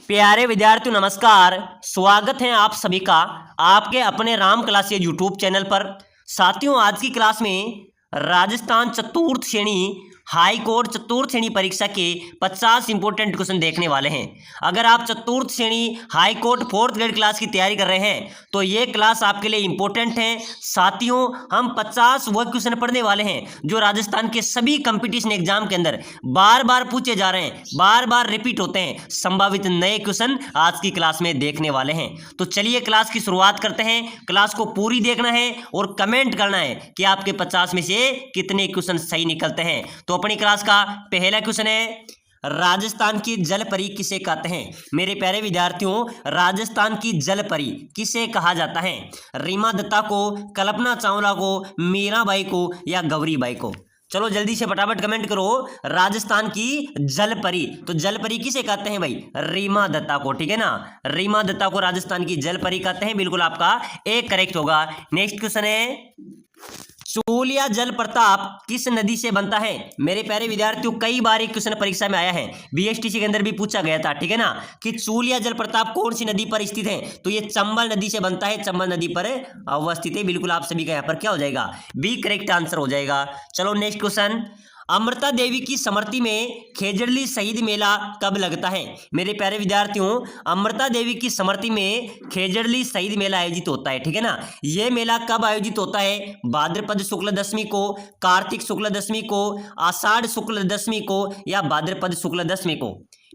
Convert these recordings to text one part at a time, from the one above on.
प्यारे विद्यार्थियों नमस्कार। स्वागत है आप सभी का आपके अपने राम क्लासेज यूट्यूब चैनल पर। साथियों आज की क्लास में राजस्थान चतुर्थ श्रेणी हाई कोर्ट चतुर्थ श्रेणी परीक्षा के 50 इंपोर्टेंट क्वेश्चन देखने वाले हैं। अगर आप चतुर्थ श्रेणी high court fourth grade class की तैयारी कर रहे हैं तो ये क्लास आपके लिए इंपॉर्टेंट है। साथियों हम 50 वो क्वेश्चन पढ़ने वाले हैं जो राजस्थान के सभी कंपटीशन एग्जाम के अंदर बार बार पूछे जा रहे हैं, बार बार रिपीट होते हैं। संभावित नए क्वेश्चन आज की क्लास में देखने वाले हैं। तो चलिए क्लास की शुरुआत करते हैं। क्लास को पूरी देखना है और कमेंट करना है कि आपके 50 में से कितने क्वेश्चन सही निकलते हैं। तो अपनी क्लास का पहला क्वेश्चन है, राजस्थान की जलपरी किसे कहते हैं? मेरे प्यारे विद्यार्थियों, राजस्थान की जलपरी किसे कहा जाता है? रीमा दत्ता को, कल्पना चावला को, मीराबाई को या गौरीबाई को? चलो जल्दी से फटाफट कमेंट करो। राजस्थान की जलपरी, तो जलपरी किसे कहते हैं भाई? रीमा दत्ता को, ठीक है ना। रीमा दत्ता को राजस्थान की जलपरी कहते हैं। बिल्कुल आपका एक करेक्ट होगा। नेक्स्ट क्वेश्चन है, चूलिया जल प्रताप किस नदी से बनता है? मेरे प्यारे विद्यार्थियों कई बार एक क्वेश्चन परीक्षा में आया है, बीएसटीसी के अंदर भी पूछा गया था, ठीक है ना, कि चूलिया जल प्रताप कौन सी नदी पर स्थित है? तो ये चंबल नदी से बनता है, चंबल नदी पर अवस्थित है। बिल्कुल आप सभी का यहाँ पर क्या हो जाएगा? बी करेक्ट आंसर हो जाएगा। चलो नेक्स्ट क्वेश्चन, अमृता देवी की स्मृति में खेजड़ली शहीद मेला कब लगता है? मेरे प्यारे विद्यार्थियों अमृता देवी की स्मृति में खेजड़ली शहीद मेला आयोजित होता है, ठीक है ना। यह मेला कब आयोजित होता है? भाद्रपद शुक्ल दशमी को, कार्तिक शुक्ल दशमी को, आषाढ़ शुक्ल दशमी को या भाद्रपद शुक्ल दशमी को?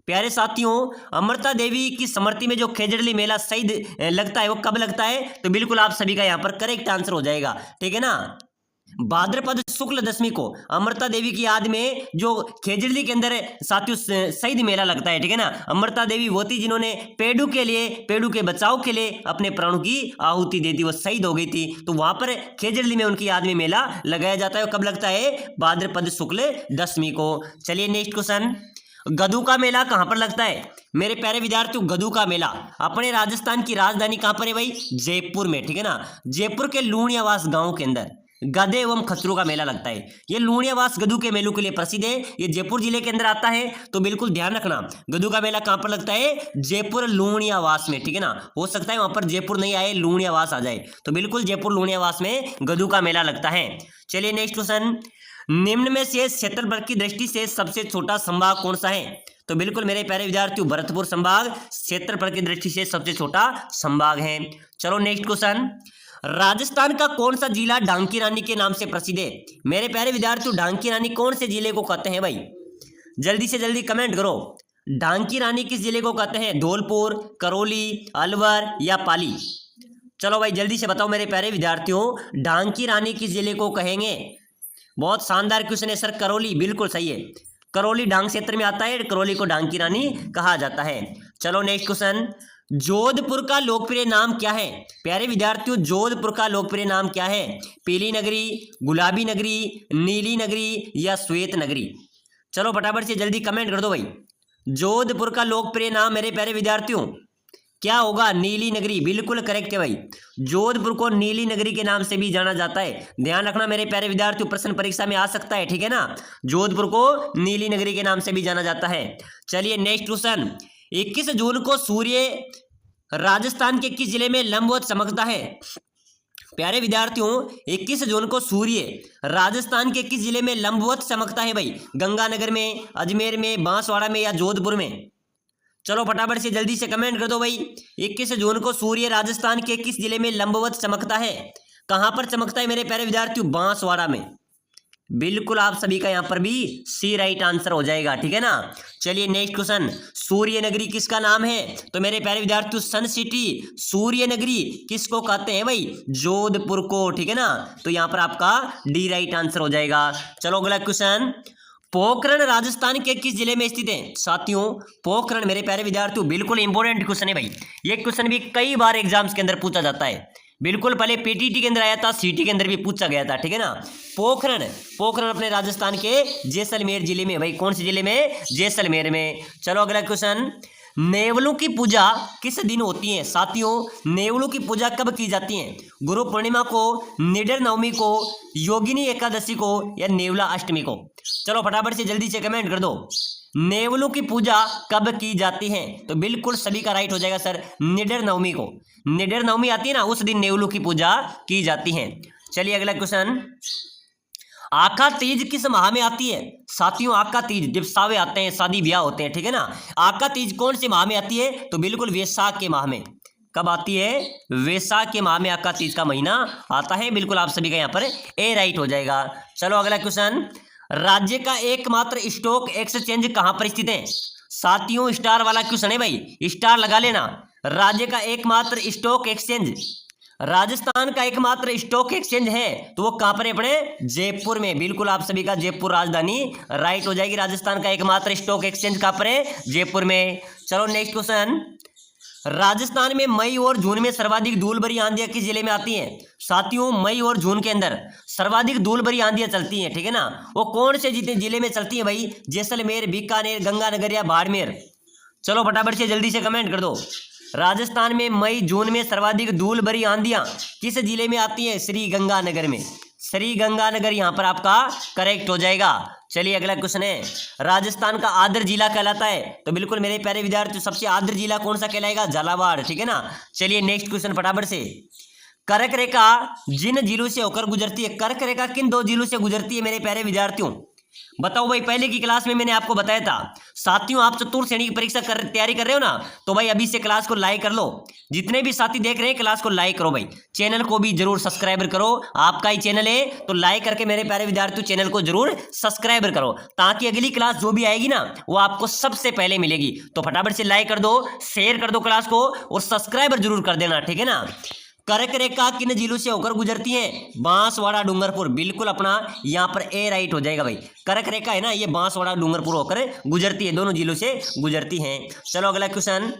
प्यारे साथियों अमृता देवी की स्मृति में जो खेजड़ली मेला शहीद लगता है वो कब लगता है? तो बिल्कुल आप सभी का यहाँ पर करेक्ट आंसर हो जाएगा, ठीक है ना। भाद्रपद शुक्ल दशमी को अमृता देवी की याद में जो खेजड़ली के अंदर साथियों शहीद मेला लगता है, ठीक है ना। अमृता देवी वो थी जिन्होंने पेड़ू के लिए, पेड़ू के बचाव के लिए अपने प्राणों की आहुति दे दी, वो शहीद हो गई थी। तो वहां पर खेजड़ली में उनकी याद में मेला लगाया जाता है। कब लगता है? भाद्रपद शुक्ल दशमी को। चलिए नेक्स्ट क्वेश्चन, गदू का मेला कहां पर लगता है? मेरे प्यारे विद्यार्थियों गदू का मेला अपने राजस्थान की राजधानी कहां पर है भाई? जयपुर में, ठीक है ना। जयपुर के लूणियावास गांव के अंदर गधे एवं खच्चरों का मेला लगता है। ये लूणियावास गदू के मेलों के लिए प्रसिद्ध है। ये जयपुर जिले के अंदर आता है। तो बिल्कुल ध्यान रखना, गदू का मेला कहां पर लगता है? जयपुर लूणियावास में, ठीक है ना। हो सकता है वहां पर जयपुर नहीं आए, लूणियावास आ जाए। तो बिल्कुल जयपुर लूणियावास में गदू का मेला लगता है। चलिए नेक्स्ट क्वेश्चन, निम्न में से क्षेत्रफल की दृष्टि से सबसे छोटा संभाग कौन सा है? तो बिल्कुल मेरे प्यारे विद्यार्थियों भरतपुर संभाग क्षेत्रफल की दृष्टि से सबसे छोटा संभाग है। चलो नेक्स्ट क्वेश्चन, राजस्थान का कौन सा जिला ढांकी रानी के नाम से प्रसिद्ध है? मेरे प्यारे विद्यार्थियों ढांकी रानी कौन से जिले को कहते हैं भाई? जल्दी से जल्दी कमेंट करो। ढांकी रानी किस जिले को कहते हैं? धौलपुर, करौली, अलवर या पाली? चलो भाई जल्दी से बताओ मेरे प्यारे विद्यार्थियों, ढांकी रानी किस जिले को कहेंगे? बहुत शानदार क्वेश्चन है सर। करौली, बिल्कुल सही है। करौली डांग क्षेत्र में आता है, करौली को ढांकी रानी कहा जाता है। चलो नेक्स्ट क्वेश्चन, जोधपुर का लोकप्रिय नाम क्या है? प्यारे विद्यार्थियों जोधपुर का लोकप्रिय नाम क्या है? पीली नगरी, गुलाबी नगरी, नीली नगरी या श्वेत नगरी? चलो फटाफट से जल्दी कमेंट कर दो भाई। जोधपुर का लोकप्रिय नाम मेरे प्यारे विद्यार्थियों क्या होगा? नीली नगरी, बिल्कुल करेक्ट है भाई। जोधपुर को नीली नगरी के नाम से भी जाना जाता है। ध्यान रखना मेरे प्यारे विद्यार्थियों, प्रश्न परीक्षा में आ सकता है, ठीक है ना। जोधपुर को नीली नगरी के नाम से भी जाना जाता है। चलिए नेक्स्ट क्वेश्चन, 21 जून को सूर्य राजस्थान के किस जिले में लंबवत चमकता है? प्यारे विद्यार्थियों 21 जून को सूर्य राजस्थान के किस जिले में लंबवत चमकता है भाई? गंगानगर में, अजमेर में, बांसवाड़ा में या जोधपुर में? चलो फटाफट से जल्दी से कमेंट कर दो भाई। 21 जून को सूर्य राजस्थान के किस जिले में लंबवत चमकता है? कहां पर चमकता है मेरे प्यारे विद्यार्थियों? बांसवाड़ा में। बिल्कुल आप सभी का यहां पर भी सी राइट आंसर हो जाएगा, ठीक है ना। चलिए नेक्स्ट क्वेश्चन, सूर्य नगरी किसका नाम है? तो मेरे प्यारे विद्यार्थियों सन सिटी सूर्य नगरी किसको कहते हैं भाई? जोधपुर को, ठीक है ना। तो यहां पर आपका डी राइट आंसर हो जाएगा। चलो अगला क्वेश्चन, पोखरण राजस्थान के किस जिले में स्थित है? साथियों पोखरण मेरे प्यारे विद्यार्थियों बिल्कुल इंपॉर्टेंट क्वेश्चन है भाई। ये क्वेश्चन भी कई बार एग्जाम्स के अंदर पूछा जाता है। बिल्कुल पहले पीटीटी के अंदर आया था, सीटी के अंदर भी पूछा गया था, ठीक है ना। पोखरण, पोखरण अपने राजस्थान के जैसलमेर जिले में भाई। कौन से जिले में? जैसलमेर में। चलो अगला क्वेश्चन, नेवलों की पूजा किस दिन होती है? साथियों नेवलों की पूजा कब की जाती है? गुरु पूर्णिमा को, निडर नवमी को, योगिनी एकादशी को या नेवला अष्टमी को? चलो फटाफट से जल्दी से कमेंट कर दो। नेवलों की पूजा कब की जाती है? तो बिल्कुल सभी का राइट हो जाएगा सर, निडर नवमी को। निडर नवमी आती है ना, उस दिन नेवलों की पूजा की जाती है। चलिए अगला क्वेश्चन, आका तीज किस माह में आती है? साथियों आका तीज जब सावे आते हैं, शादी ब्याह होते हैं, ठीक है ना। आका तीज कौन से माह में आती है? तो बिल्कुल वैशाख के माह में। कब आती है? वैशाख के माह में आका तीज का महीना आता है। बिल्कुल आप सभी का यहाँ पर ए राइट हो जाएगा। चलो अगला क्वेश्चन, राज्य का एकमात्र स्टॉक एक्सचेंज कहाँ पर स्थित है? साथियों स्टार वाला क्वेश्चन है भाई, स्टार लगा लेना। राज्य का एकमात्र स्टॉक एक्सचेंज, राजस्थान का एकमात्र स्टॉक एक्सचेंज है तो वो कहां पर है? अपने जयपुर में। बिल्कुल आप सभी का जयपुर राजधानी राइट हो जाएगी। राजस्थान का एकमात्र स्टॉक एक्सचेंज कहां पर है? जयपुर में। चलो नेक्स्ट क्वेश्चन, राजस्थान में मई और जून में सर्वाधिक धूल भरी आंधियां किस जिले में आती हैं? साथियों मई और जून के अंदर सर्वाधिक धूल भरी आंधियां चलती हैं, ठीक है ना। वो कौन से जिले में चलती हैं भाई? जैसलमेर, बीकानेर, गंगानगर या बाड़मेर? चलो फटाफट से जल्दी से कमेंट कर दो। राजस्थान में मई जून में सर्वाधिक धूल भरी आंधियां किस जिले में आती हैं? श्री गंगानगर में। श्री गंगानगर यहां पर आपका करेक्ट हो जाएगा। चलिए अगला क्वेश्चन है, राजस्थान का आर्द्र जिला कहलाता है? तो बिल्कुल मेरे प्यारे विद्यार्थी सबसे आर्द्र जिला कौन सा कहलाएगा? झालावाड़, ठीक है ना। चलिए नेक्स्ट क्वेश्चन फटाफट से, कर्क रेखा जिन जिलों से होकर गुजरती है, कर्क रेखा किन दो जिलों से गुजरती है मेरे प्यारे विद्यार्थियों? बताओ भाई, पहले की क्लास में मैंने आपको बताया था। साथियों आप चतुर्थ श्रेणी की परीक्षा तैयारी कर रहे हो ना, तो भाई अभी से क्लास को लाइक कर लो। जितने भी साथी देख रहे हैं क्लास को लाइक करो भाई, चैनल को भी जरूर सब्सक्राइब करो। आपका ही चैनल है तो लाइक करके मेरे प्यारे विद्यार्थियों चैनल को जरूर सब्सक्राइब करो, ताकि अगली क्लास जो भी आएगी ना वो आपको सबसे पहले मिलेगी। तो फटाफट से लाइक कर दो, शेयर कर दो क्लास को और सब्सक्राइबर जरूर कर देना, ठीक है ना। कर्क रेखा किन जिलों से होकर गुजरती है? बांसवाड़ा, डूंगरपुर। बिल्कुल अपना यहाँ पर ए राइट हो जाएगा भाई। कर्क रेखा है ना, ये बांसवाड़ा, डूंगरपुर होकर गुजरती है, दोनों जिलों से गुजरती हैं। चलो अगला क्वेश्चन,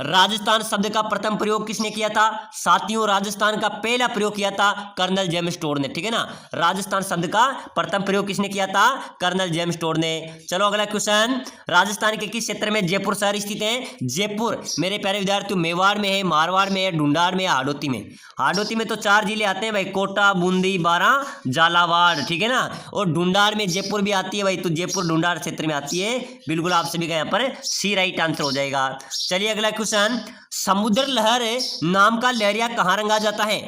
राजस्थान शब्द का प्रथम प्रयोग किसने किया था? साथियों राजस्थान का पहला प्रयोग किया था कर्नल जेम्स टोड ने, ठीक है ना। राजस्थान शब्द का प्रथम प्रयोग किसने किया था? कर्नल जेम्स टोड ने। चलो अगला क्वेश्चन, राजस्थान के किस क्षेत्र में जयपुर शहर स्थित है? जयपुर मेरे प्यारे विद्यार्थियों मेवाड़ में है, मारवाड़ में है, ढूंढाड़ में है, हाड़ौती में। हाड़ौती में तो 4 जिले आते हैं भाई, कोटा, बूंदी, बारां, झालावाड़, ठीक है ना। और ढूंढाड़ में जयपुर भी आती है भाई, तो जयपुर ढूंढाड़ क्षेत्र में आती है। बिल्कुल आप सभी का यहाँ पर सी राइट आंसर हो जाएगा। चलिए अगला क्वेश्चन, समुद्र लहर नाम का लहरिया कहां रंगा जाता है?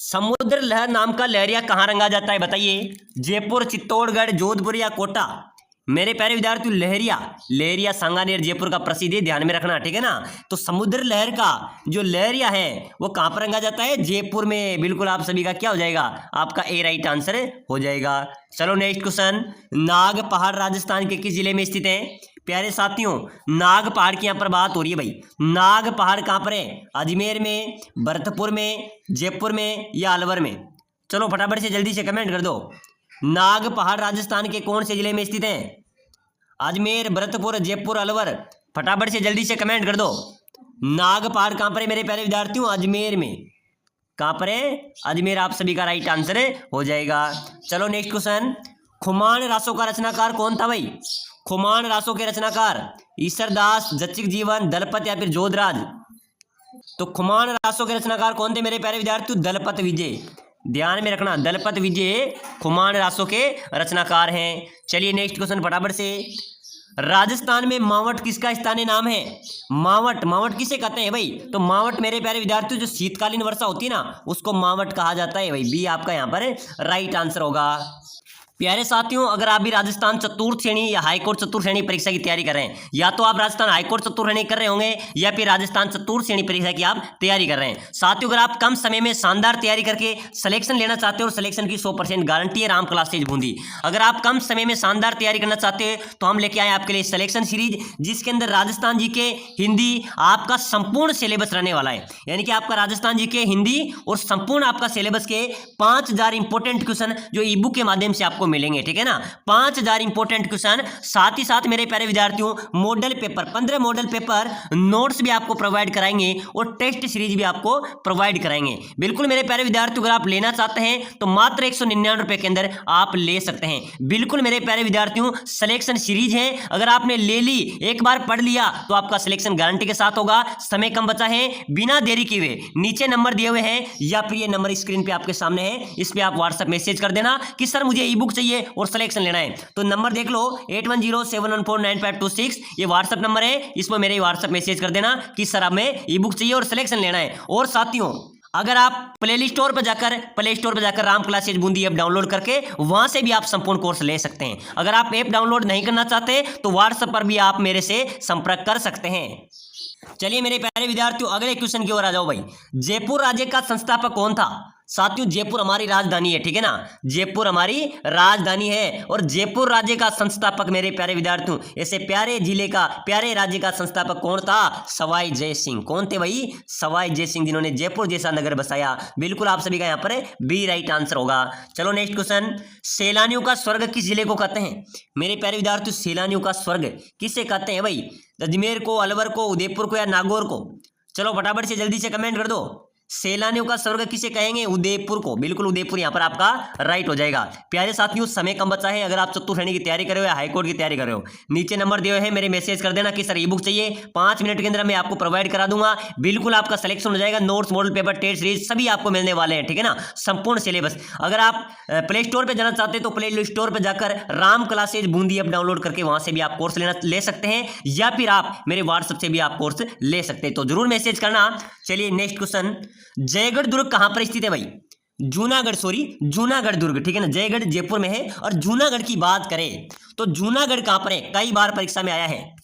समुद्र लहर नाम का लहरिया कहां रंगा जाता है बताइए? जयपुर, चित्तौड़गढ़, जोधपुर या कोटा? मेरे प्यारे विद्यार्थियों लहरिया, लहरिया सांगानेर जयपुर का प्रसिद्ध है, ध्यान में रखना, ठीक है ना। तो समुद्र लहर का जो लहरिया है वो कहां पर रंगा जाता है? जयपुर में। बिल्कुल आप सभी का क्या हो जाएगा? आपका ए राइट आंसर हो जाएगा। चलो नेक्स्ट क्वेश्चन, नाग पहाड़ राजस्थान के किस जिले में स्थित है? प्यारे साथियों नाग पहाड़ की यहाँ पर बात हो रही है भाई। नाग पहाड़ कहाँ पर है? अजमेर में, भरतपुर में, जयपुर में या अलवर में? चलो फटाफट से जल्दी से कमेंट कर दो। नाग पहाड़ राजस्थान के कौन से जिले में स्थित है? अजमेर, भरतपुर, जयपुर, अलवर? फटाफट से जल्दी से कमेंट कर दो। नाग पहाड़ कहाँ पर है मेरे प्यारे विद्यार्थियों? अजमेर में। कहाँ पर है? अजमेर आप सभी का राइट आंसर हो जाएगा। चलो नेक्स्ट क्वेश्चन, खुमान रासों का रचनाकार कौन था भाई? खुमान रासों के रचनाकार ईश्वरदास, जचिक जीवन, दलपत या फिर जोधराज? तो खुमान रासों के रचनाकार कौन थे मेरे प्यारे विद्यार्थियों? दलपत विजय। ध्यान में रखना, दलपत विजय खुमान रासों के रचनाकार हैं। चलिए नेक्स्ट क्वेश्चन फटाफट से, राजस्थान में मावट किसका स्थानीय नाम है? मावट, मावट किसे कहते हैं भाई? तो मावट मेरे प्यारे विद्यार्थियों जो शीतकालीन वर्षा होती है ना उसको मावट कहा जाता है भाई। बी आपका यहाँ पर राइट आंसर होगा। प्यारे साथियों अगर आप भी राजस्थान चतुर्थ श्रेणी या हाईकोर्ट चतुर्थ श्रेणी परीक्षा की तैयारी कर रहे हैं, या तो आप राजस्थान हाईकोर्ट चतुर्थ श्रेणी कर रहे होंगे या फिर राजस्थान चतुर्थ श्रेणी परीक्षा की आप तैयारी कर रहे हैं। साथियों अगर आप कम समय में शानदार तैयारी करके सिलेक्शन लेना चाहते हो और सिलेक्शन की 100% गारंटी है राम क्लासेज बूंदी। अगर आप कम समय में शानदार तैयारी करना चाहते हैं तो हम लेके आए आपके लिए सिलेक्शन सीरीज, जिसके अंदर राजस्थान जी के हिंदी आपका संपूर्ण सिलेबस रहने वाला है। यानी कि आपका राजस्थान जी के हिंदी और संपूर्ण आपका सिलेबस के 5000 इंपोर्टेंट क्वेश्चन जो ई बुक के माध्यम से आपको मिलेंगे, ठीक है ना। 5000 इंपोर्टेंट क्वेश्चन, साथ ही साथ मेरे प्यारे विद्यार्थियों model paper 15 model paper notes भी आपको प्रोवाइड कराएंगे और टेस्ट सीरीज भी आपको प्रोवाइड कराएंगे। बिल्कुल मेरे प्यारे विद्यार्थियों अगर आप लेना चाहते हैं तो मात्र 199 रुपए के अंदर आप ले सकते हैं। बिल्कुल मेरे प्यारे विद्यार्थियों सिलेक्शन सीरीज है, अगर आपने ले ली एक बार पढ़ लिया तो आपका सिलेक्शन गारंटी के साथ होगा। समय कम बचा है, बिना देरी किए हुए नीचे नंबर दिए हुए हैं या फिर ये नंबर स्क्रीन पे आपके सामने है, इस पे आप व्हाट्सएप मैसेज कर देना कि सर मुझे ई बुक बुक चाहिए और सिलेक्शन लेना है तो नंबर देख लो 8107149526 ये व्हाट्सएप नंबर है, इसमें मेरे व्हाट्सएप मैसेज कर देना कि सर हमें ई बुक चाहिए और सिलेक्शन लेना है। और साथियों अगर आप प्ले स्टोर पर जाकर Ram classes Bundi app download करके वहां से भी आप संपूर्ण कोर्स ले सकते हैं। अगर आप ऐप डाउनलोड नहीं करना चाहते तो व्हाट्सएप पर भी आप मेरे से संपर्क कर सकते हैं। चलिए मेरे प्यारे विद्यार्थियों अगले क्वेश्चन की ओर आ जाओ भाई। जयपुर राज्य का संस्थापक कौन था? साथियों जयपुर हमारी राजधानी है, ठीक है ना, जयपुर हमारी राजधानी है और जयपुर राज्य का संस्थापक मेरे प्यारे विद्यार्थियों ऐसे प्यारे जिले का प्यारे राज्य का संस्थापक कौन था? सवाई जय सिंह। कौन थे भाई? सवाई जय सिंह, जिन्होंने जयपुर जैसा नगर बसाया। बिल्कुल आप सभी का यहाँ पर बी राइट आंसर होगा। चलो नेक्स्ट क्वेश्चन, सैलानियों का स्वर्ग किस जिले को कहते हैं? मेरे प्यारे विद्यार्थियों सैलानियों का स्वर्ग किसे कहते हैं भाई? अजमेर को, अलवर को, उदयपुर को या नागौर को? चलो फटाफट से जल्दी से कमेंट कर दो। सैलानियों का स्वर्ग किसे कहेंगे? उदयपुर को। बिल्कुल उदयपुर यहाँ पर आपका राइट हो जाएगा। प्यारे साथियों समय कम बचा है, अगर आप चतुर्थ श्रेणी की तैयारी कर रहे हो या हाईकोर्ट की तैयारी कर रहे हो नीचे नंबर दिए हुए हैं, मेरे मैसेज कर देना कि सर ई बुक चाहिए, 5 मिनट के अंदर मैं आपको प्रोवाइड करा दूंगा। बिल्कुल आपका सिलेक्शन हो जाएगा। Notes, model paper, test series सभी आपको मिलने वाले हैं, ठीक है ना, संपूर्ण सिलेबस। अगर आप प्ले स्टोर पर जाना चाहते हैं तो प्ले स्टोर पर जाकर Ram classes Bundi app download करके वहां से भी आप कोर्स ले सकते हैं या फिर आप मेरे व्हाट्सएप से भी आप कोर्स ले सकते हैं, तो जरूर मैसेज करना। चलिए नेक्स्ट क्वेश्चन, जयगढ़ दुर्ग कहां पर स्थित है भाई? जूनागढ़ दुर्ग, ठीक है ना, जयगढ़ जयपुर में है। और जूनागढ़ की बात करें तो जूनागढ़ कहां पर है? कई बार परीक्षा में आया है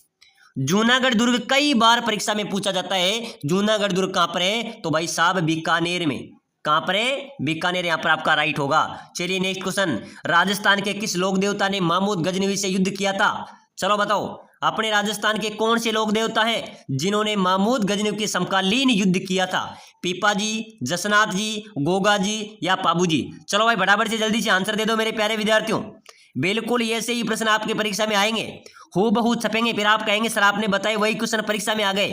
जूनागढ़ दुर्ग, कई बार परीक्षा में पूछा जाता है। जूनागढ़ दुर्ग कहां पर है? तो भाई साहब बीकानेर में। कहां पर है? बीकानेर, यहां पर आपका राइट होगा। चलिए नेक्स्ट क्वेश्चन, राजस्थान के किस लोक देवता ने महमूद गजनवी से युद्ध किया था? चलो बताओ अपने राजस्थान के कौन से लोक देवता हैं जिन्होंने महमूद गजनवी के समकालीन युद्ध किया था? पीपा जी, जसनाथ जी, गोगा जी या पाबू जी? चलो भाई फटाफट से जल्दी से आंसर दे दो मेरे प्यारे विद्यार्थियों। बिल्कुल ऐसे ही प्रश्न आपके परीक्षा में आएंगे, हूबहू छपेंगे, फिर आप कहेंगे सर आपने बताए वही क्वेश्चन परीक्षा में आ गए।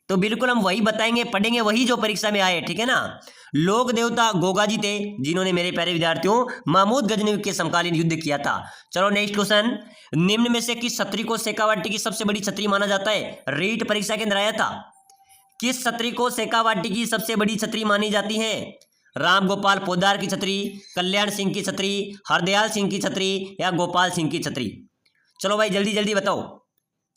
तो बिल्कुल हम वही बताएंगे, पढ़ेंगे वही जो परीक्षा में आए, ठीक है ना। लोक देवता गोगा जी थे जिन्होंने मेरे प्यारे विद्यार्थियों महमूद गजनवी के समकालीन युद्ध किया था। चलो नेक्स्ट क्वेश्चन, निम्न में से किस छत्री को शेखावाटी की सबसे बड़ी छत्री माना जाता है? रीट परीक्षा के अंदर आया था। किस छत्री को शेखावाटी की सबसे बड़ी छत्री मानी जाती है? राम गोपाल पोद्दार की छत्री, कल्याण सिंह की छत्री, हरदयाल सिंह की छत्री या गोपाल सिंह की छत्री? चलो भाई जल्दी जल्दी बताओ।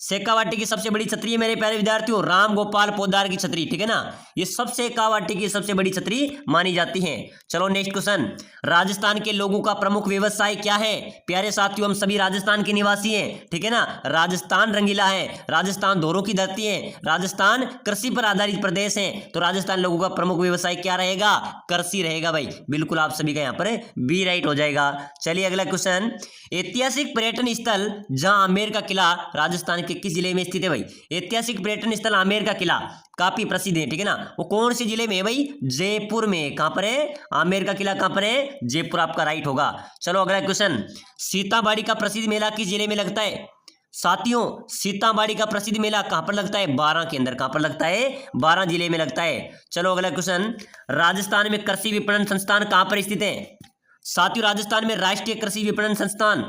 शेखावाटी की सबसे बड़ी छत्री है मेरे प्यारे विद्यार्थियों राम गोपाल पोद्दार की छत्री, ठीक है ना, ये सब शेखावाटी की सबसे बड़ी छत्री मानी जाती है। चलो नेक्स्ट क्वेश्चन, राजस्थान के लोगों का प्रमुख व्यवसाय क्या है? प्यारे साथियों हम सभी राजस्थान के निवासी हैं, ठीक है ना। राजस्थान रंगीला है, राजस्थान धोरों की धरती है, राजस्थान कृषि पर आधारित प्रदेश है, तो राजस्थान लोगों का प्रमुख व्यवसाय क्या रहेगा? कृषि रहेगा भाई। बिल्कुल आप सभी का यहाँ पर बी राइट हो जाएगा। चलिए अगला क्वेश्चन, ऐतिहासिक पर्यटन स्थल जहां आमेर का किला राजस्थान के किस जिले में स्थित है भाई? ऐतिहासिक पर्यटन स्थल आमेर का किला काफी प्रसिद्ध है, ठीक है ना, वो कौन से जिले में है भाई? जयपुर में। कहां पर है? आमेर का किला कहां पर है? जयपुर आपका राइट होगा। चलो अगला क्वेश्चन, सीताबाड़ी का प्रसिद्ध मेला किस जिले में लगता है? साथियों सीताबाड़ी का प्रसिद्ध मेला कहां पर लगता है? 12 के अंदर। कहां पर लगता है? 12 जिले में लगता है। चलो अगला क्वेश्चन, राजस्थान में कृषि विपणन संस्थान कहां पर स्थित है? साथियों राजस्थान में राष्ट्रीय कृषि विपणन संस्थान,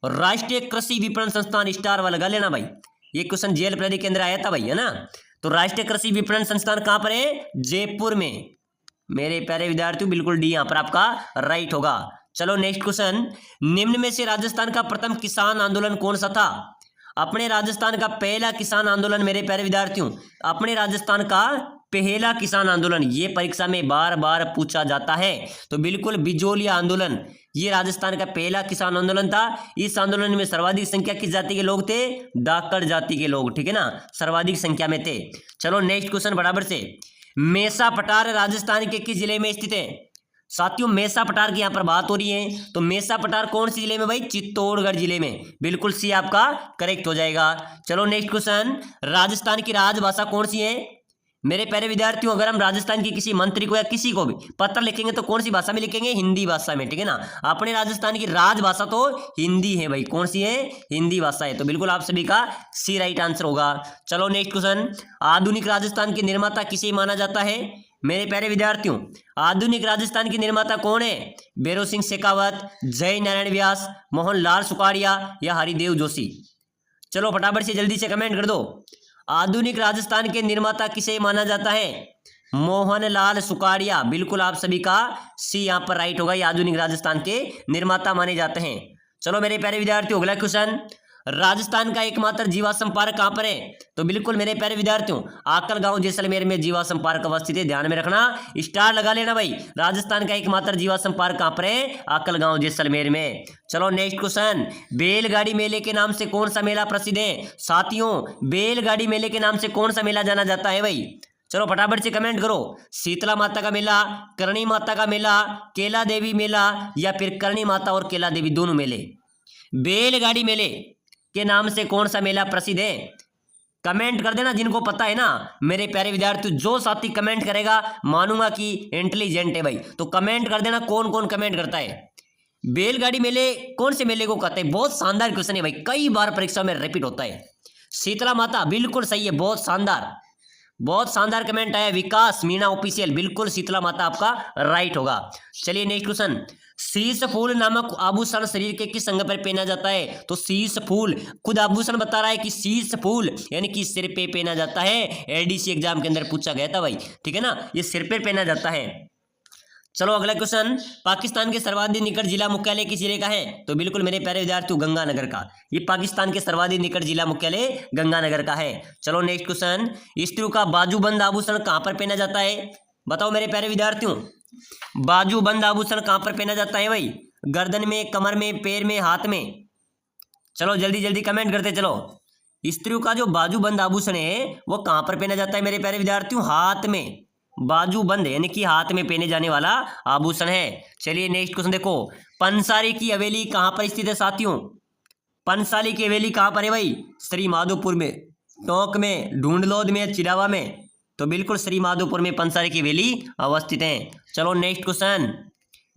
राष्ट्रीय कृषि विपणन संस्थान स्टार वाला लगा लेना भाई, ये क्वेश्चन जेएल प्रदी के अंदर आया था भाई, है ना। तो राष्ट्रीय कृषि विपणन संस्थान कहां पर है? जयपुर में। मेरे प्यारे विद्यार्थियों बिल्कुल डी यहां पर आपका राइट होगा। चलो नेक्स्ट क्वेश्चन, निम्न में से राजस्थान का प्रथम किसान आंदोलन कौन सा था? अपने राजस्थान का पहला किसान आंदोलन मेरे प्यारे विद्यार्थियों, अपने राजस्थान का पहला किसान आंदोलन, ये परीक्षा में बार बार पूछा जाता है। तो बिल्कुल बिजोलिया आंदोलन, ये राजस्थान का पहला किसान आंदोलन था। इस आंदोलन में सर्वाधिक संख्या किस जाति के लोग थे? डाकड़ जाति के लोग, ठीक है ना, सर्वाधिक संख्या में थे। चलो नेक्स्ट क्वेश्चन बराबर से, मेसा पठार राजस्थान के किस जिले में स्थित है? साथियों मेसा पठार की यहाँ पर बात हो रही है, तो मेसा पठार कौन से जिले में भाई? चित्तौड़गढ़ जिले में। बिल्कुल सी आपका करेक्ट हो जाएगा। चलो नेक्स्ट क्वेश्चन, राजस्थान की राजभाषा कौन सी है? मेरे प्यारे विद्यार्थियों अगर हम राजस्थान के किसी मंत्री को या किसी को भी पत्र लिखेंगे तो कौन सी भाषा में लिखेंगे? हिंदी भाषा में, ठीक है ना। अपने राजस्थान की राजभाषा तो हिंदी है भाई। कौन सी है? हिंदी भाषा है। तो बिल्कुल आप सभी का सी राइट आंसर होगा। चलो नेक्स्ट क्वेश्चन, आधुनिक राजस्थान के निर्माता किसे माना जाता है? मेरे प्यारे विद्यार्थियों आधुनिक राजस्थान के निर्माता कौन है? भैरव सिंह शेखावत, जय नारायण व्यास, मोहनलाल सुखाड़िया या हरिदेव जोशी? चलो फटाफट से जल्दी से कमेंट कर दो। आधुनिक राजस्थान के निर्माता किसे माना जाता है? मोहनलाल सुकाड़िया, बिल्कुल आप सभी का सी यहाँ पर राइट होगा। ये आधुनिक राजस्थान के निर्माता माने जाते हैं। चलो मेरे प्यारे विद्यार्थियों, अगला क्वेश्चन, राजस्थान का एकमात्र जीवाश्म पार्क कहाँ पर है? तो बिल्कुल मेरे प्यारे विद्यार्थियों, आकल गांव जैसलमेर में जीवाश्म पार्क अवस्थित है। ध्यान में रखना, स्टार लगा लेना भाई। राजस्थान का एकमात्र जीवाश्म पार्क कहाँ पर है? आकल गांव जैसलमेर में। चलो नेक्स्ट क्वेश्चन, बैलगाड़ी मेले के नाम से कौन सा मेला प्रसिद्ध है? साथियों, बैलगाड़ी मेले के नाम से कौन सा मेला जाना जाता है भाई? चलो फटाफट से कमेंट करो। शीतला माता का मेला, करणी माता का मेला, केला देवी मेला, या फिर करणी माता और केला देवी दोनों मेले। बैलगाड़ी मेले के नाम से कौन सा मेला प्रसिद्ध है? कमेंट कर देना जिनको पता है ना मेरे प्यारे विद्यार्थी। जो साथी कमेंट करेगा मानूंगा कि इंटेलिजेंट है भाई। तो कमेंट कर देना कौन कौन कमेंट करता है। बैलगाड़ी मेले कौन से मेले को कहते हैं? बहुत शानदार क्वेश्चन है भाई, कई बार परीक्षा में रिपीट होता है। शीतला माता, बिल्कुल सही है, बहुत शानदार, बहुत शानदार कमेंट आया। विकास मीणा ऑफिशियल, बिल्कुल शीतला माता आपका राइट होगा। चलिए नेक्स्ट क्वेश्चन, शीश फूल नामक आभूषण शरीर के किस अंग पर पहना जाता है? तो शीश फूल, खुद आभूषण बता रहा है कि शीश फूल यानी कि सिर पे पहना जाता है। एडीसी एग्जाम के अंदर पूछा गया था भाई, ठीक है ना, ये सिर पे पहना जाता है। चलो अगला क्वेश्चन, पाकिस्तान के सर्वाधिक निकट जिला मुख्यालय किस जिले का है? तो बिल्कुल मेरे प्यारे विद्यार्थियों, गंगानगर का। ये पाकिस्तान के सर्वाधिक निकट जिला मुख्यालय गंगानगर का है। चलो नेक्स्ट क्वेश्चन, स्त्रियों का बाजूबंद आभूषण कहां पर पहना जाता है? बताओ मेरे प्यारे विद्यार्थियों, बाजूबंद आभूषण कहां पर पहना जाता है भाई? गर्दन में, कमर में, पैर में, हाथ में? चलो जल्दी जल्दी कमेंट करते चलो। स्त्रियों का जो बाजूबंद आभूषण है वो कहां पर पहना जाता है मेरे प्यारे विद्यार्थियों? हाथ में। बाजूबंद यानी कि हाथ में पहने जाने वाला आभूषण है। चलिए नेक्स्ट क्वेश्चन देखो, पंसारी की हवेली कहां पर स्थित है साथियों? पंसारी की हवेली कहां पर है भाई? श्री माधोपुर में, टोंक में, ढूंढलोद में, चिड़ावा में? तो बिल्कुल श्री माधोपुर में पंसारी की हवेली अवस्थित है। चलो नेक्स्ट क्वेश्चन,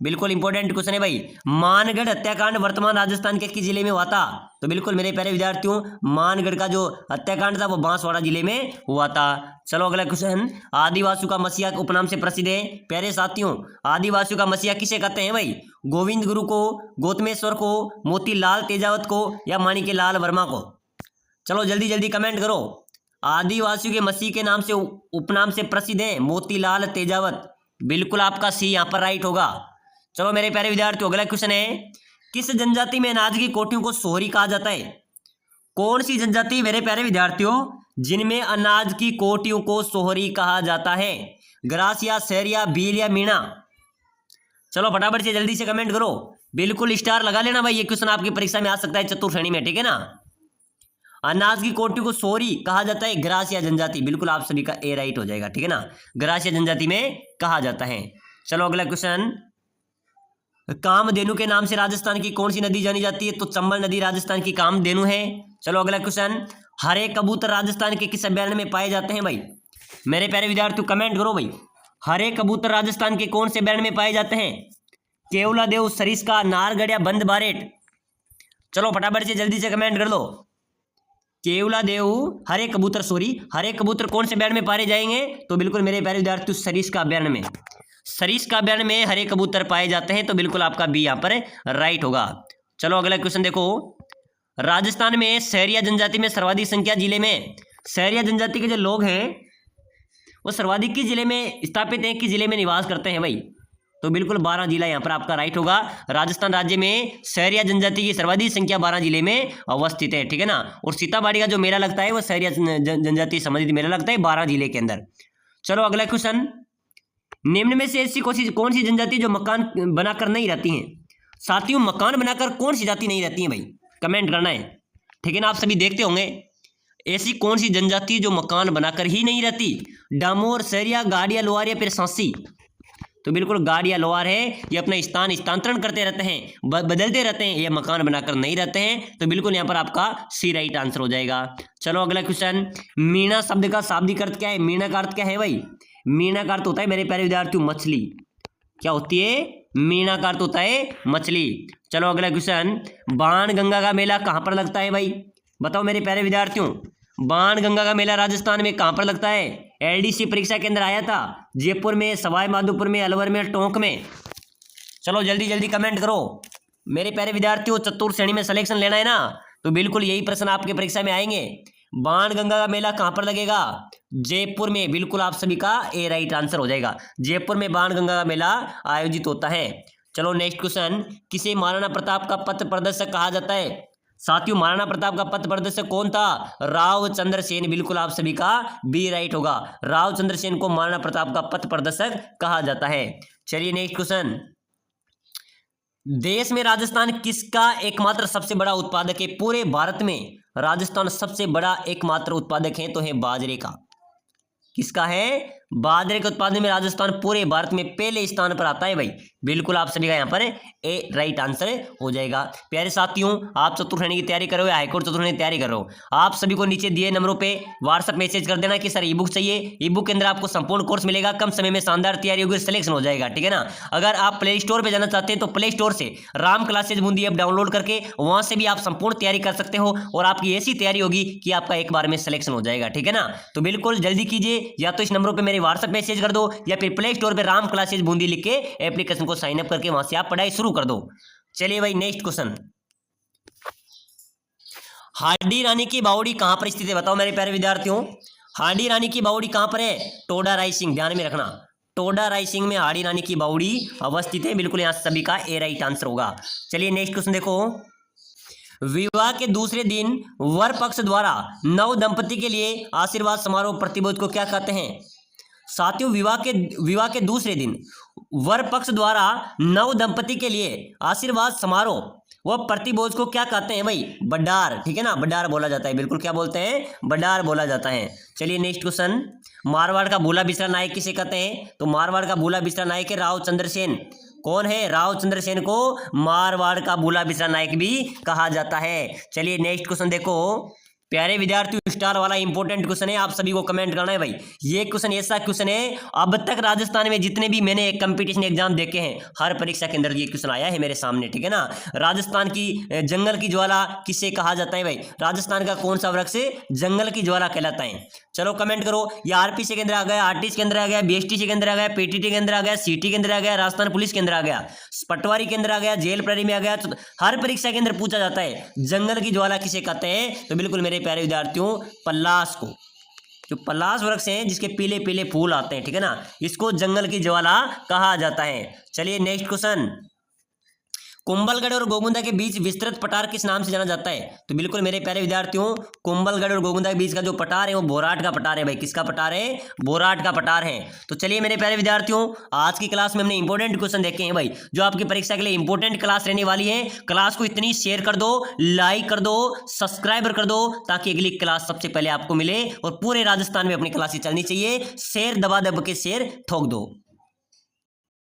बिल्कुल इंपॉर्टेंट क्वेश्चन है भाई, मानगढ़ हत्याकांड वर्तमान राजस्थान के किस जिले में हुआ था? तो बिल्कुल मेरे प्यारे विद्यार्थियों, मानगढ़ का जो हत्याकांड था वो बांसवाड़ा जिले में हुआ था। चलो अगला क्वेश्चन, आदिवासियों का मसीहा उपनाम से प्रसिद्ध है। प्यारे साथियों, आदिवासियों का मसीहा किसे कहते हैं भाई? गोविंद गुरु को, गौतमेश्वर को, मोतीलाल तेजावत को, या माणिक्यलाल वर्मा को? चलो जल्दी जल्दी कमेंट करो। आदिवासियों के मसीह के नाम से उपनाम से प्रसिद्ध है मोतीलाल तेजावत, बिल्कुल आपका सी यहाँ पर राइट होगा। चलो मेरे प्यारे विद्यार्थियों, अगला क्वेश्चन है, किस जनजाति में अनाज की कोटियों को सोहरी कहा जाता है? कौन सी जनजाति मेरे प्यारे विद्यार्थियों जिनमें अनाज की कोटियों को सोहरी कहा जाता है? ग्रासिया, सहरिया, भील या मीणा? चलो फटाफट से जल्दी से कमेंट करो, बिल्कुल स्टार लगा लेना भाई। ये क्वेश्चन आपकी परीक्षा में आ सकता है चतुर्थ श्रेणी में, ठीक है ना। अनाज की कोटियों को सोहरी कहा जाता है ग्रासिया जनजाति, बिल्कुल आप सभी का ए राइट हो जाएगा, ठीक है ना, ग्रासिया जनजाति में कहा जाता है। चलो अगला क्वेश्चन, कामधेनु के नाम से राजस्थान की कौन सी नदी जानी जाती है? तो चंबल नदी राजस्थान की कामधेनु है। चलो अगला क्वेश्चन, हरे कबूतर राजस्थान के किस अभ्यारण्य में पाए जाते हैं भाई? मेरे प्यारे विद्यार्थियों कमेंट करो भाई, हरे कबूतर राजस्थान के कौन से अभ्यारण्य में पाए जाते हैं? केवला देव, सरिस्का, नारगढ़ या बंद बारेट? चलो फटाफट से जल्दी से कमेंट कर लो। केवला देव, हरे कबूतर, हरे कबूतर कौन से अभ्यारण्य में पाए जाएंगे? तो बिल्कुल मेरे प्यारे विद्यार्थियों, सरिस्का अभ्यारण्य में, सरिस्का अभ्यारण्य में हरे कबूतर पाए जाते हैं। तो बिल्कुल आपका बी यहाँ पर राइट होगा। चलो अगला क्वेश्चन देखो, राजस्थान में सहरिया जनजाति में सर्वाधिक संख्या जिले में, सहरिया जनजाति के जो लोग हैं वो सर्वाधिक किस जिले में स्थापित हैं, किस जिले में निवास करते हैं भाई? तो बिल्कुल 12 जिला यहाँ पर आपका राइट होगा। राजस्थान राज्य में सहरिया जनजाति की सर्वाधिक संख्या 12 जिले में अवस्थित है, ठीक है ना। और सीताबाड़ी का जो मेला लगता है वो सहरिया जनजाति संबंधित मेला लगता है 12 जिले के अंदर। चलो अगला क्वेश्चन, निम्न में से ऐसी कौन सी जनजाति जो मकान बनाकर नहीं रहती हैं? साथियों, मकान बनाकर कौन सी जाति नहीं रहती है भाई? कमेंट करना है, ठीक है ना। आप सभी देखते होंगे ऐसी कौन सी जनजाति जो मकान बनाकर ही नहीं रहती? डामोर, सहरिया, गाड़िया, लोहार या फिर सांसी? तो बिल्कुल गाड़िया लोहार है, ये अपना स्थान स्थानांतरण करते रहते हैं, बदलते रहते हैं, ये मकान बनाकर नहीं रहते हैं। तो बिल्कुल यहाँ पर आपका सी राइट आंसर हो जाएगा। चलो अगला क्वेश्चन, मीणा शब्द का शाब्दिक अर्थ क्या है? मीणा का अर्थ क्या है भाई? मीणा का अर्थ होता है मेरे प्यारे विद्यार्थियों मछली। क्या होती है? मीणा का अर्थ होता है मछली। चलो अगला क्वेश्चन, बाणगंगा का मेला कहाँ पर लगता है भाई? बताओ मेरे प्यारे विद्यार्थियों, बाणगंगा का मेला राजस्थान में कहाँ पर लगता है? एलडीसी परीक्षा के अंदर आया था, जयपुर में, सवाई माधोपुर में, अलवर में, टोंक में? चलो जल्दी जल्दी कमेंट करो मेरे प्यारे विद्यार्थियों। चतुर्थ श्रेणी में सिलेक्शन लेना है ना, तो बिल्कुल यही प्रश्न आपके परीक्षा में आएंगे। बाणगंगा का मेला कहाँ पर लगेगा? जयपुर में। बिल्कुल आप सभी का ए राइट आंसर हो जाएगा। जयपुर में बाणगंगा का मेला आयोजित होता है। चलो नेक्स्ट क्वेश्चन, किसे महाराणा प्रताप का पथ प्रदर्शक कहा जाता है? साथियों महाराणा प्रताप का पथ प्रदर्शक कौन था? राव चंद्रसेन। बिल्कुल आप सभी का बी राइट होगा। राव चंद्रसेन को महाराणा प्रताप का पथ प्रदर्शक कहा जाता है। चलिए नेक्स्ट क्वेश्चन, देश में राजस्थान किसका एकमात्र सबसे बड़ा उत्पादक है? पूरे भारत में राजस्थान सबसे बड़ा एकमात्र उत्पादक है तो है बाजरे का। किसका है? बाजरे के उत्पादन में राजस्थान पूरे भारत में पहले स्थान पर आता है भाई। बिल्कुल आप सभी का यहाँ पर ए राइट आंसर हो जाएगा। प्यारे साथियों, आप चतुर्थ श्रेणी की तैयारी कर रहे हो या हाईकोर्ट चतुर्थ श्रेणी की तैयारी कर रहे हो, आप सभी को नीचे दिए नंबरों पे व्हाट्सएप मैसेज कर देना कि सर ई बुक चाहिए। ई बुक के अंदर आपको संपूर्ण कोर्स मिलेगा, कम समय में शानदार तैयारी होगी, सिलेक्शन हो जाएगा, ठीक है ना। अगर आप प्ले स्टोर पर जाना चाहते हैं तो प्ले स्टोर से Ram classes Bundi app download करके वहां से भी आप संपूर्ण तैयारी कर सकते हो और आपकी ऐसी तैयारी होगी कि आपका एक बार में सिलेक्शन हो जाएगा, ठीक है ना। तो बिल्कुल जल्दी कीजिए, या तो इस नंबरों पर मेरे व्हाट्सएप मैसेज कर दो या फिर प्ले स्टोर पे राम क्लासेज बूंदी लिख के एप्लीकेशन को साइन अप करके वहां से आप पढ़ाई शुरू कर दो। चलिए भाई नेक्स्ट क्वेश्चन, हाडी रानी की बावड़ी कहां पर स्थित है? बताओ मेरे प्यारे विद्यार्थियों, हाडी रानी की बावड़ी कहां पर है? टोडा रायसिंह। ध्यान में रखना, टोडा रायसिंह में हाडी रानी की बावड़ी अवस्थित है। बिल्कुल यहां सभी का ए राइट आंसर होगा। चलिए नेक्स्ट क्वेश्चन देखो, विवाह के दूसरे दिन वर पक्ष द्वारा नव दंपति के लिए आशीर्वाद समारोह प्रतिभोज को क्या कहते हैं? साथियों विवाह के दूसरे दिन वर पक्ष द्वारा नव दंपति के लिए आशीर्वाद समारोह वह प्रतिभोज को क्या कहते हैं भाई? बड्डार, ठीक है ना, बड्डार बोला जाता है। बिल्कुल क्या बोलते हैं? बड्डार बोला जाता है। चलिए नेक्स्ट क्वेश्चन, मारवाड़ का भूला बिसरा नायक किसे कहते हैं? तो मारवाड़ का भूला बिसरा नायक है राव चंद्रसेन। कौन है? राव चंद्रसेन को मारवाड़ का भूला बिसरा नायक भी कहा जाता है। चलिए नेक्स्ट क्वेश्चन देखो, प्यारे विद्यार्थियों स्टार वाला इंपॉर्टेंट क्वेश्चन है, आप सभी को कमेंट करना है भाई। ये क्वेश्चन ऐसा क्वेश्चन है, अब तक राजस्थान में जितने भी मैंने कंपटीशन एग्जाम देखे हैं हर परीक्षा के अंदर ये क्वेश्चन आया है मेरे सामने, ठीक है ना। राजस्थान की जंगल की ज्वाला किसे कहा जाता है भाई? राजस्थान का कौन सा वृक्ष जंगल की ज्वाला कहलाता है? चलो कमेंट करो। ये आरपीसी के अंदर आ गया, आरटीसी के अंदर आ गया, बीएसटीसी के अंदर आ गया, पीटीटी के अंदर आ गया, सीटी के अंदर आ गया, राजस्थान पुलिस के अंदर आ गया, पटवारी के अंदर आ गया, जेल प्रहरी में आ गया। तो हर परीक्षा के अंदर पूछा जाता है जंगल की ज्वाला किसे कहते हैं? तो बिल्कुल मेरे प्यारे विद्यार्थियों पलाश को, जो पलाश वृक्ष हैं जिसके पीले पीले फूल आते हैं, ठीक है ना, इसको जंगल की ज्वाला कहा जाता है। चलिए नेक्स्ट क्वेश्चन, कुंभलगढ़ और गोगुंदा के बीच विस्तृत पठार किस नाम से जाना जाता है? तो बिल्कुल मेरे प्यारे विद्यार्थियों कुंभलगढ़ और गोगुंदा के बीच का जो पठार है वो बोराट का पठार है भाई। किसका पठार है? बोराट का पठार है। तो चलिए मेरे प्यारे विद्यार्थियों आज की क्लास में हमने इंपॉर्टेंट क्वेश्चन देखे हैं भाई, जो आपकी परीक्षा के लिए इंपॉर्टेंट क्लास रहने वाली है। क्लास को इतनी शेयर कर दो, लाइक कर दो, सब्सक्राइबर कर दो, ताकि अगली क्लास सबसे पहले आपको मिले। और पूरे राजस्थान में अपनी क्लासेस चलनी चाहिए। शेयर दबा दब के शेयर ठोक दो।